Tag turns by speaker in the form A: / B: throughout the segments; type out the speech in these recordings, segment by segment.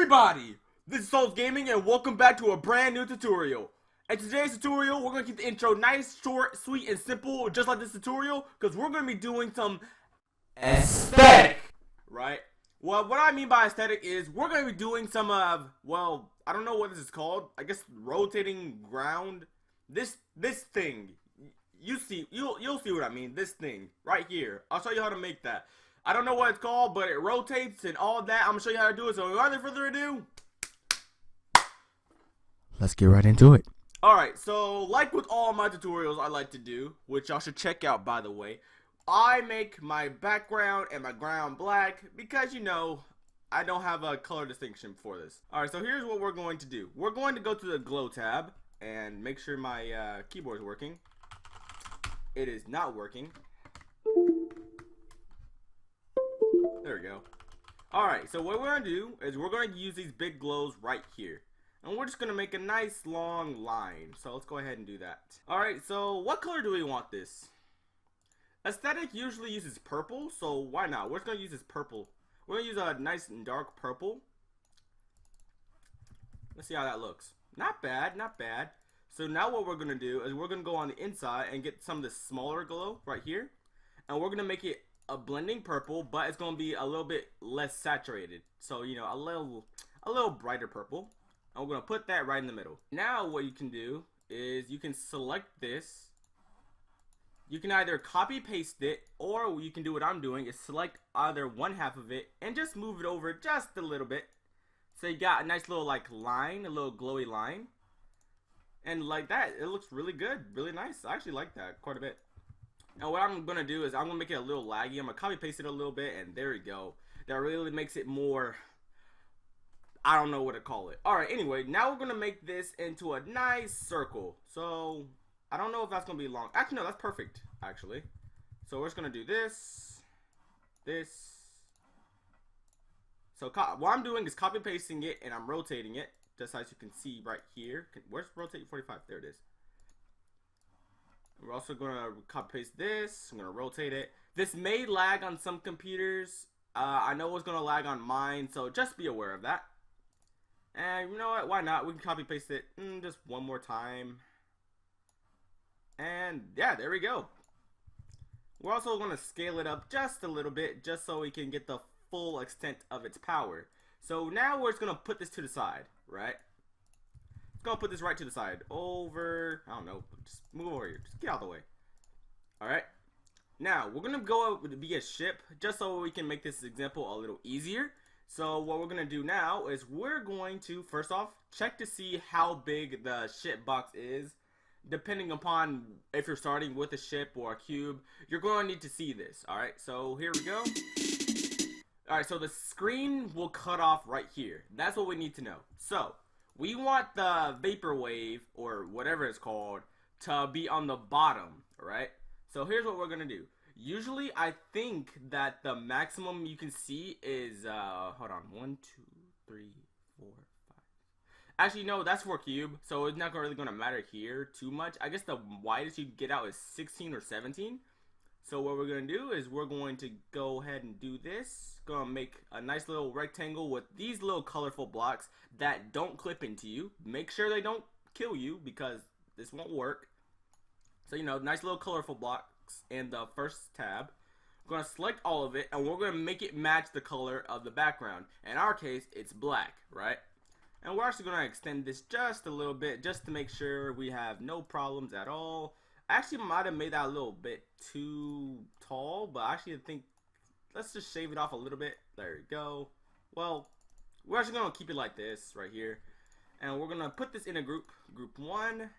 A: everybody! This is Souls Gaming and welcome back to a brand new tutorial. In today's tutorial, we're going to keep the intro nice, short, sweet, and simple, just like this tutorial, because we're going to be doing some aesthetic, right? Well, what I mean by aesthetic is we're going to be doing some of, well, I don't know what this is called. I guess rotating ground. This thing. You'll see what I mean. This thing right here. I'll show you how to make that. I don't know what it's called, but it rotates and all that. I'm going to show you how to do it. So without further ado,
B: let's get right into it.
A: Alright, so like with all my tutorials I like to do, which y'all should check out by the way, I make my background and my ground black because, you know, I don't have a color distinction for this. Alright, so here's what we're going to do. We're going to go to the glow tab and make sure my keyboard is working. It is not working. There we go. Alright, so what we're going to do is we're going to use these big glows right here. And we're just going to make a nice long line. So let's go ahead and do that. Alright, so what color do we want this? Aesthetic usually uses purple, so why not? We're just going to use this purple. We're going to use a nice and dark purple. Let's see how that looks. Not bad, not bad. So now what we're going to do is we're going to go on the inside and get some of the smaller glow right here. And we're going to make it a blending purple, but it's going to be a little bit less saturated. So, you know, a little brighter purple. And we're going to put that right in the middle. Now what you can do is you can select this. You can either copy paste it, or you can do what I'm doing is select either one half of it and just move it over just a little bit. So you got a nice little like line, a little glowy line. And like that, it looks really good, really nice. I actually like that quite a bit. Now what I'm going to do is I'm going to make it a little laggy. I'm going to copy paste it a little bit, and there we go. That really makes it more, I don't know what to call it. Alright, anyway, now we're going to make this into a nice circle. So, I don't know if that's going to be long. Actually, no, that's perfect, actually. So, we're just going to do this. So, what I'm doing is copy pasting it, and I'm rotating it. Just as you can see right here. Where's rotate 45? There it is. We're also going to copy paste this. I'm going to rotate it. This may lag on some computers. I know it's going to lag on mine, so just be aware of that. And you know what? Why not? We can copy paste it just one more time. And yeah, there we go. We're also going to scale it up just a little bit, just so we can get the full extent of its power. So now we're just going to put this to the side, right? Going to put this right to the side. Over, I don't know, just move over here. Just get out of the way. Alright. Now, we're going to go up with via ship, just so we can make this example a little easier. So what we're going to do now is we're going to, first off, check to see how big the ship box is. Depending upon if you're starting with a ship or a cube, you're going to need to see this. Alright, so here we go. Alright, so the screen will cut off right here. That's what we need to know. So, we want the Vaporwave, or whatever it's called, to be on the bottom, right? So here's what we're going to do. Usually, I think that the maximum you can see is, hold on, 1, 2, 3, 4, 5. Actually, no, that's for cube, so it's not really going to matter here too much. I guess the widest you can get out is 16 or 17. So what we're going to do is we're going to go ahead and do this. Going to make a nice little rectangle with these little colorful blocks that don't clip into you. Make sure they don't kill you because this won't work. So, you know, nice little colorful blocks in the first tab. We're going to select all of it and we're going to make it match the color of the background. In our case, it's black, right? And we're actually going to extend this just a little bit just to make sure we have no problems at all. I actually might have made that a little bit too tall, but I actually think let's just shave it off a little bit. There we go. Well, we're actually going to keep it like this right here. And we're going to put this in a group 1.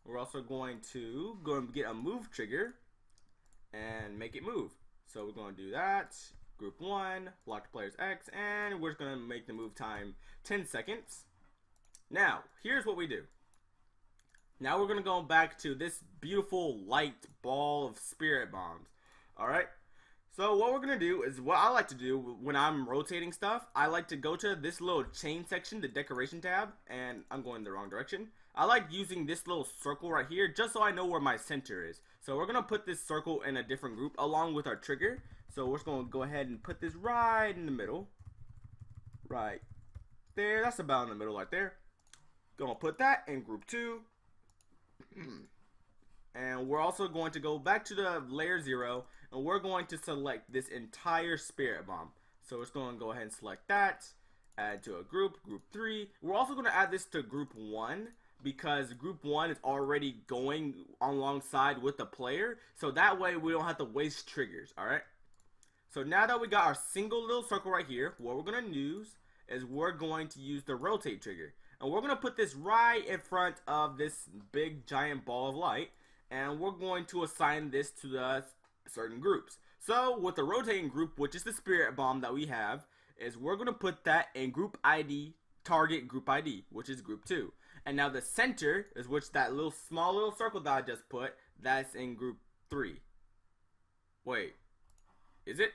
A: We're also going to go and get a move trigger and make it move. So we're going to do that. Group 1, lock the player's X, and we're just going to make the move time 10 seconds. Now, here's what we do. Now we're going to go back to this beautiful light ball of spirit bombs. Alright? So what we're going to do is what I like to do when I'm rotating stuff. I like to go to this little chain section, the decoration tab, and I'm going the wrong direction. I like using this little circle right here just so I know where my center is. So we're going to put this circle in a different group along with our trigger. So we're just going to go ahead and put this right in the middle. Right there. That's about in the middle right there. Gonna put that in group 2. And we're also going to go back to the layer 0, and we're going to select this entire spirit bomb. So we're just going to go ahead and select that, add to a group 3. We're also going to add this to group 1 because group 1 is already going alongside with the player, so that way we don't have to waste triggers. Alright, so now that we got our single little circle right here, what we're going to use is we're going to use the rotate trigger, and we're going to put this right in front of this big giant ball of light, and we're going to assign this to the certain groups. So with the rotating group, which is the spirit bomb that we have, is we're going to put that in group ID, target group ID, which is group 2. And now the center is which that little small little circle that I just put, that's in group 3. Wait, is it?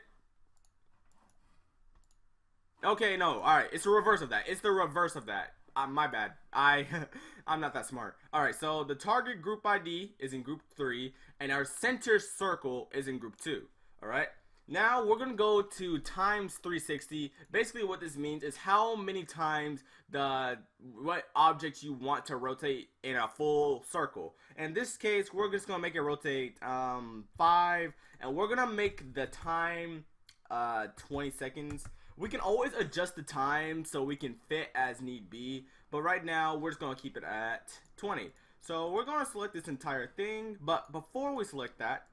A: Okay, no, alright, it's the reverse of that. It's the reverse of that. My bad. I'm not that smart. Alright, so the target group ID is in group 3, and our center circle is in group 2. Alright, now we're going to go to times 360. Basically what this means is how many times what object you want to rotate in a full circle. In this case, we're just going to make it rotate 5, and we're going to make the time 20 seconds. We can always adjust the time so we can fit as need be, but right now we're just going to keep it at 20. So we're going to select this entire thing, but before we select that,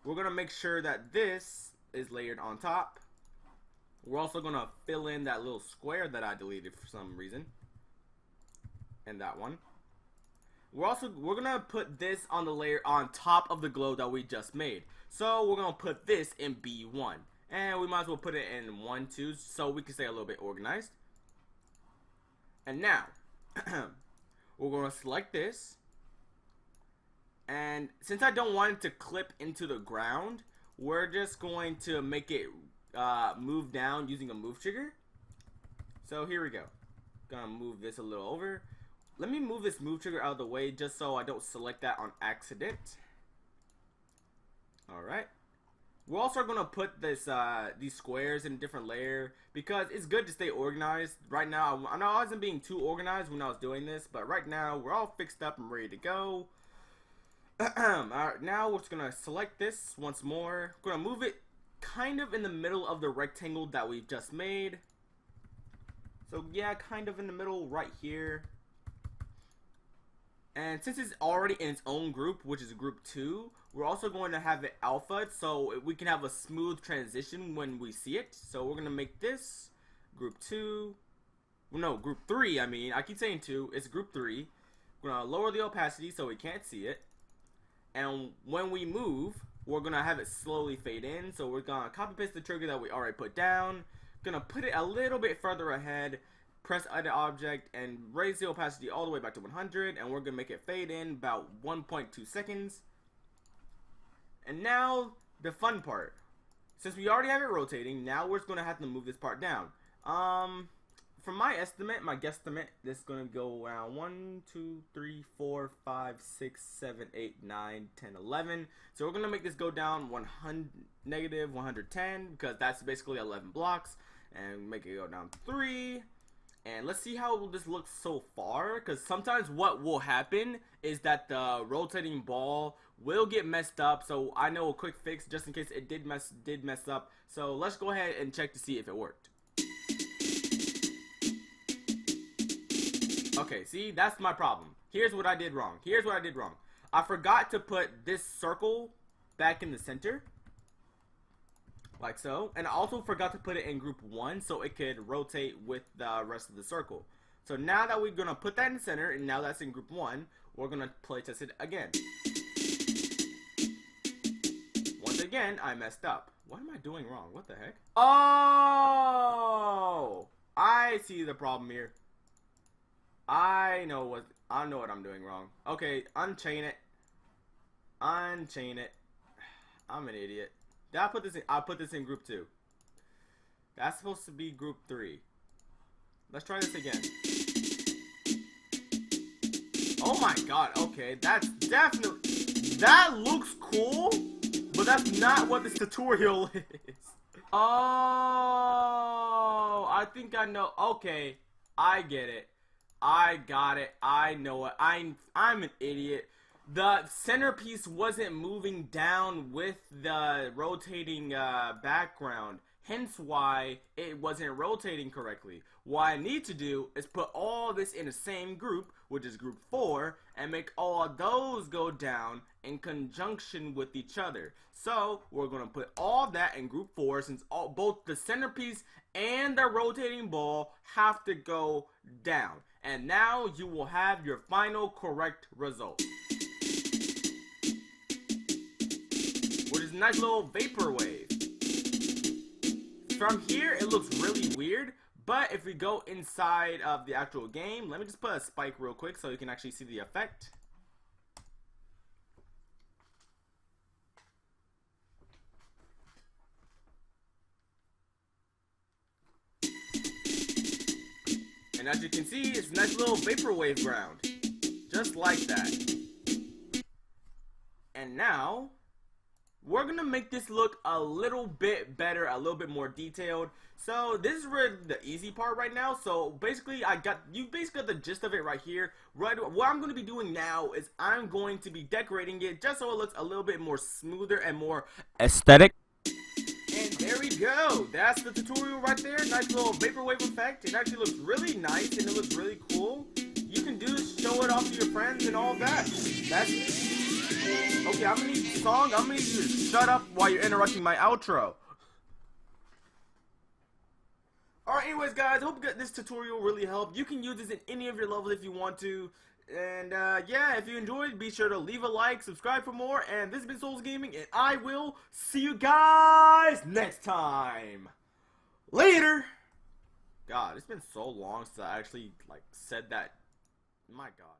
A: we're going to make sure that this is layered on top. We're also going to fill in that little square that I deleted for some reason, and that one. We're going to put this on the layer on top of the glow that we just made. So we're going to put this in B1. And we might as well put it in 1, 2, so we can stay a little bit organized. And now, we're going to select this. And since I don't want it to clip into the ground, we're just going to make it move down using a move trigger. So here we go. Gonna move this a little over. Let me move this move trigger out of the way just so I don't select that on accident. Alright. We're also going to put this these squares in a different layer because it's good to stay organized. Right now, I know I wasn't being too organized when I was doing this, but right now we're all fixed up and ready to go. Alright, now we're just going to select this once more. We're going to move it kind of in the middle of the rectangle that we've just made. So yeah, kind of in the middle right here. And since it's already in its own group, which is group 2, we're also going to have it alpha so we can have a smooth transition when we see it. So we're going to make this group 2. Well, no, group 3, I mean. I keep saying 2. It's group 3. We're going to lower the opacity so we can't see it. And when we move, we're going to have it slowly fade in. So we're going to copy paste the trigger that we already put down. Going to put it a little bit further ahead. Press edit object and raise the opacity all the way back to 100, and we're gonna make it fade in about 1.2 seconds. And now the fun part, since we already have it rotating, now we're just gonna have to move this part down. From my estimate, my guesstimate, this is gonna go around 1, 2, 3, 4, 5, 6, 7, 8, 9, 10, 11. So we're gonna make this go down negative 110 because that's basically 11 blocks, and make it go down 3. And let's see how this looks so far, because sometimes what will happen is that the rotating ball will get messed up. So I know a quick fix just in case it did mess up. So let's go ahead and check to see if it worked. Okay, see, that's my problem. Here's what I did wrong. I forgot to put this circle back in the center. Like so, and I also forgot to put it in group 1 so it could rotate with the rest of the circle. So now that we're gonna put that in the center, and now that's in group 1, we're gonna play test it again. Once again, I messed up. What am I doing wrong? What the heck? Oh, I see the problem here. I know what I'm doing wrong. Okay, unchain it. I'm an idiot. I put this in group 2. That's supposed to be group 3. Let's try this again. Oh my god, okay, that looks cool, but that's not what this tutorial is. Oh, I think I know. Okay, I get it. I got it. I know it. I'm an idiot. The centerpiece wasn't moving down with the rotating background. Hence why it wasn't rotating correctly. What I need to do is put all this in the same group, which is group 4, and make all of those go down in conjunction with each other. So we're going to put all that in group 4 since both the centerpiece and the rotating ball have to go down. And now you will have your final correct result, which is a nice little vaporwave. From here, it looks really weird, but if we go inside of the actual game, let me just put a spike real quick so you can actually see the effect. And as you can see, it's a nice little vaporwave ground, just like that. And now we're gonna make this look a little bit better, a little bit more detailed. So this is really the easy part right now. So basically, you basically got the gist of it right here. Right, what I'm gonna be doing now is I'm going to be decorating it just so it looks a little bit more smoother and more aesthetic. And there we go. That's the tutorial right there. Nice little vaporwave effect. It actually looks really nice and it looks really cool. You can show it off to your friends and all that. Okay, I'm gonna need a song. I'm gonna need you to shut up while you're interrupting my outro. Alright, anyways guys, I hope this tutorial really helped. You can use this in any of your levels if you want to. And yeah, if you enjoyed, be sure to leave a like, subscribe for more. And this has been Souls Gaming, and I will see you guys next time. Later! God, it's been so long since I actually said that. My God.